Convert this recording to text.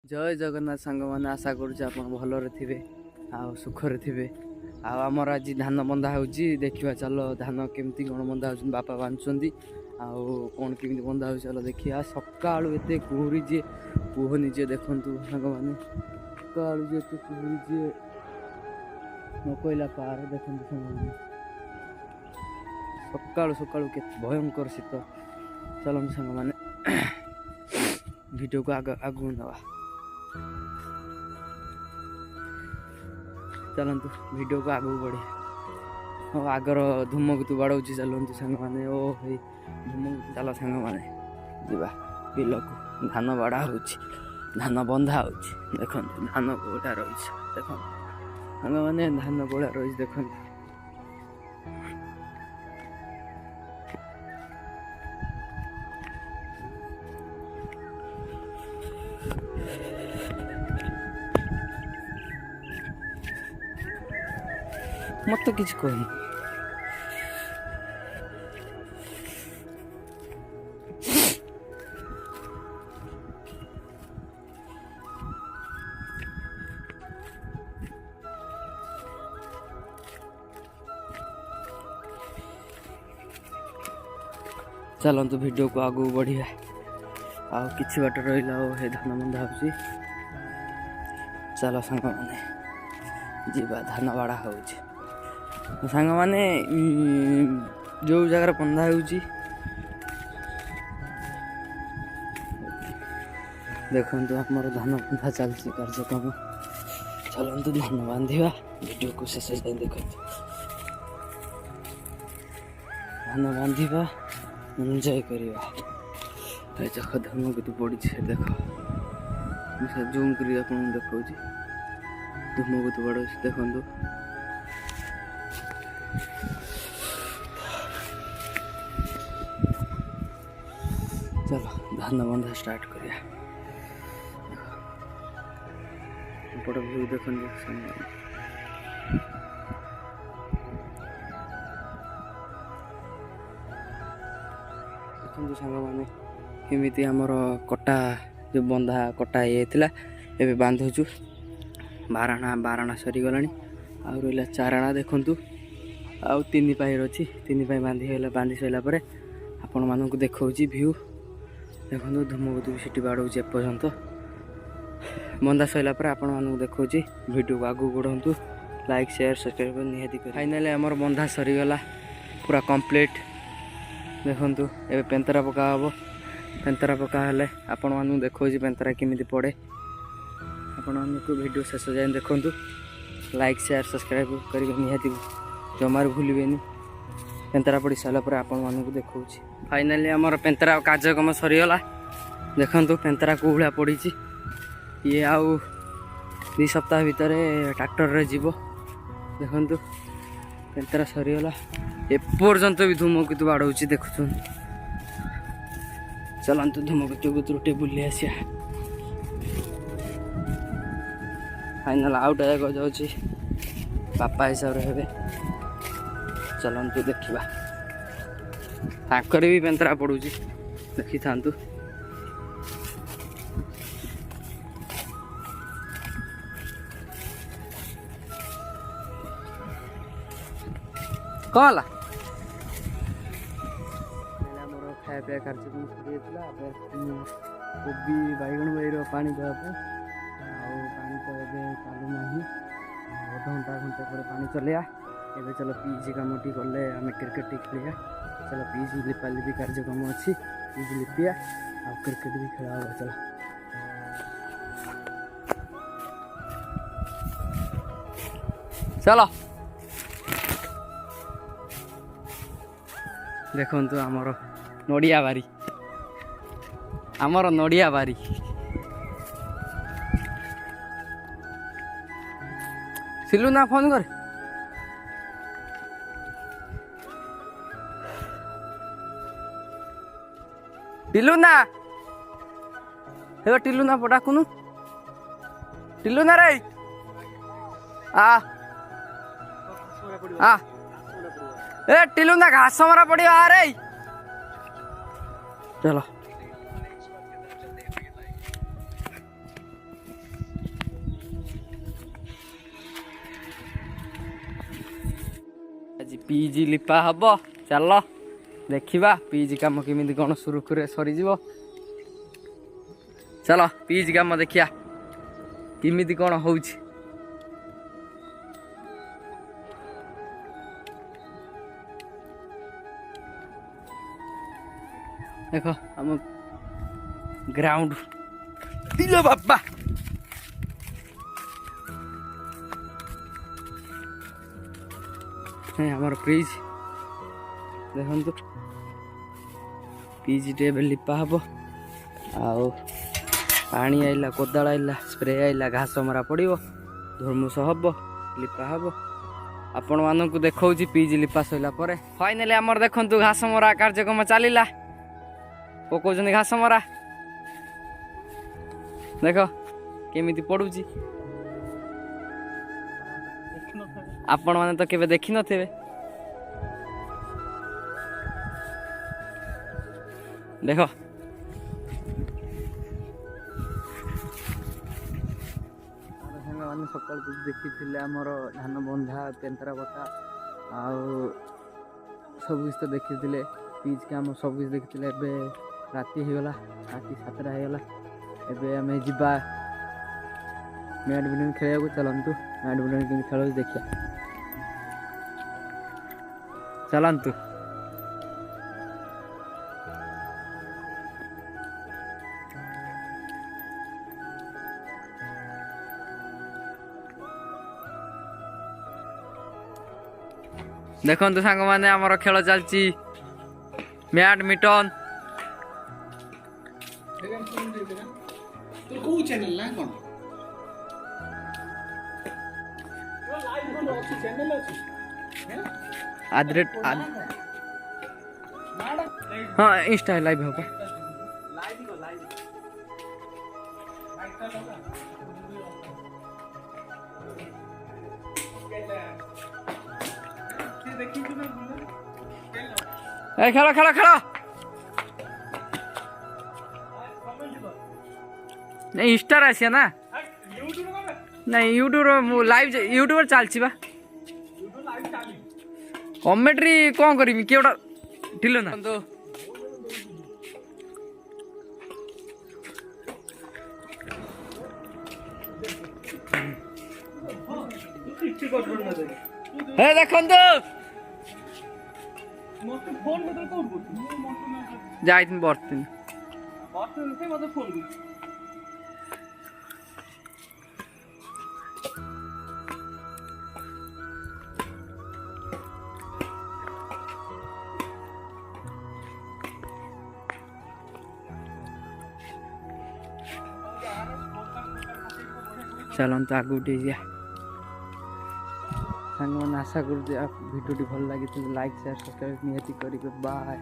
जय जगन्नाथ सांग मैंने आशा करुच्छे आप भलरे थे सुखरे थे आमर आज धान बंधा हो देखा चल धान केमती कौन बंधा हो बापा बांधुंट कौन केमी बंधा हो चल देखा सका एत कुहरी जी कुहनी जी देखु सांग मैंने सका जी एत कुहरी जी नकईला पार देखते सांग मैंने सका सका के भयंकर शीत चलते सांग मैंने वीडियो को आगू नवा चलतु वीडियो को आगू बढ़िया हाँ आगर धूमकेतु बाड़ौर चलतु सांग मैंने ओ भाई धूमकेतु चल सांग मैंने जा बिल को धान बाड़ा हो धान बंधा हो देख धान कोड़ा रही देख सांग मैंने धान कोड़ा रही देख मत तो किसी कहनी चलतु वीडियो को आगू बढ़िया आ किसी बाट रहा धान बंधा हो चल सांग मैंने जीवा धान बाड़ा हो सांग मैंने जो जगार बंधा हो देखु आमर धान बंधा चलती कार्यक्रम चलतु धान बांधा वीडियो को शेष जाए देख धान बांधा एंजॉय करवा देख धूमकेतु पड़ी देख जूम कर देखा धूमकेतु बड़ देखु चलो धान बंधा स्टार्ट करिया पट व्यू देखते देखते सांग मैंने केमी आमर कटा जो बंधा कटा ये एवं बांधुचु बारणा सरीगला आ रहा 4 आना देखु आउ 3 पाइर अच्छी 3 पाई बांधी सारापर आपण मानक देखा भ्यू देखो धूमकेतु भी सीटी बाड़ौर एपर्यंत बंधा सरला आपण मानक देखा वीडियो को आगू बढ़ु लाइक शेयर सब्सक्राइब निहाती फाइनाली आमर बंधा सरीगला पूरा कंप्लीट देखु ए पेंतरा पका हम पेंतरा पका हेले आपण मानक देखा पेंतरा केमी पड़े आपण मानक वीडियो शेष जाए देखु लाइक शेयर सब्सक्राइब करेंगे निहाती जमार भूलें पेंतरा पड़ सारापर आपण मानक देखा फाइनाली आमर पेंतरा कार्यक्रम सरीगला देखु पेंतरा को भाया पड़ी ये आउ 2 सप्ताह भितर ट्रैक्टर रे जीव देखु पेंतरा सरीगला एपर्यंत भी धूमकेतु बाड़ौर देखु चलतु धूमकेतु को त्रुटि बुले आसिया फाइनाल आउट आगे जाऊँगी बापा हिसाब से हे चलतु देखा ताकर भी पेंतरा पड़ू देखी था कौन मोर खाया पीया कार्यक्रम सरी कोबी बैगण बाईर पानी देवाई पानी तो ये चालू ना अधघंटा घंटे पर पानी चलिया एवं चलो पीजी कम टी कले आम क्रिकेट टी खेलिया चलो पीज लिपाली भी कार्यक्रम अच्छी पीज लिपिया आ क्रिकेट भी खेला होगा चलो चलो देखु आमर नड़िया बारी आमर नड़िया बारी सिलू ना फोन कर टिलू ना हे टिलू ना डाकुनु टिलू ना रे आ ए टिलू ना घास मरा पड़ी आ रे चलो ପିଚ୍ ଲିପା ହବ। ଚାଲ ଦେଖିବା ପିଚ୍ କାମ କେମିତି କ'ଣ ସୁରୁଖୁରୁରେ ସରିଯିବ। ଚାଲ ପିଚ୍ କାମ ଦେଖିବା କେମିତି କ'ଣ ହେଉଛି। ଦେଖ ଆମ ଗ୍ରାଉଣ୍ଡ ଦିଲ ବାପା ଆମର ପିଚ୍ ଦେଖନ୍ତୁ ପିଚ୍ଟେ ଏବେ ଲିପା ହବ। ଆଉ ପାଣି ଆଇଲା, କୋଦାଳ ଆଇଲା, ସ୍ପ୍ରେ ଆଇଲା, ଘାସ ମରା ପଡ଼ିବ, ଧର୍ମୁଷ ହବ, ଲିପା ହବ। ଆପଣମାନଙ୍କୁ ଦେଖାଉଛି ପିଚ୍ ଲିପା ସରିଲା ପରେ। ଫାଇନାଲି ଆମର ଦେଖନ୍ତୁ ଘାସ ମରା କାର୍ଯ୍ୟକ୍ରମ ଚାଲିଲା। ପକଉଛନ୍ତି ଘାସ ମରା, ଦେଖ କେମିତି ପଡୁଛି। ଆପଣମାନେ ତ କେବେ ଦେଖିନଥିବେ। ଦେଖ ସାଙ୍ଗମାନେ ସକାଳୁ ଦେଖିଥିଲେ ଆମର ଧାନ ବନ୍ଧା, ତେନ୍ତରା ବଟା ଆଉ ସବୁ କିଛି ତ ଦେଖିଥିଲେ। ପିଚ୍ କାମ ସବୁ କିଛି ଦେଖିଥିଲେ। ଏବେ ରାତି ହେଇଗଲା, ରାତି 7ଟା ହେଇଗଲା। ଏବେ ଆମେ ଯିବା ବ୍ୟାଡ଼ମିଣ୍ଟନ ଖେଳିବାକୁ। ଚାଲନ୍ତୁ ବ୍ୟାଡ଼ମିଣ୍ଟନ କେମିତି ଖେଳୁଛି ଦେଖିବା। ଚାଲନ୍ତୁ। ଦେଖନ୍ତୁ ସାଙ୍ଗମାନେ ଆମର ଖେଳ ଚାଲିଛି ବ୍ୟାଡ଼ମିଣ୍ଟନ। हाँ इंस्टा लाइव होगा। खेल खेल खेल नहीं इंस्टा आसिया ना नहीं यूट्यूब लाइव यूट्यूब चलती बा कमेंट्री कौन करी किए गोटा ढिल ना देखो जाइथिन बर्तिन चलते आगू जा सामान आशा कर भिडियो भल लगी लाइक शेयर सब्सक्राइब निहाती करेंगे। बाय।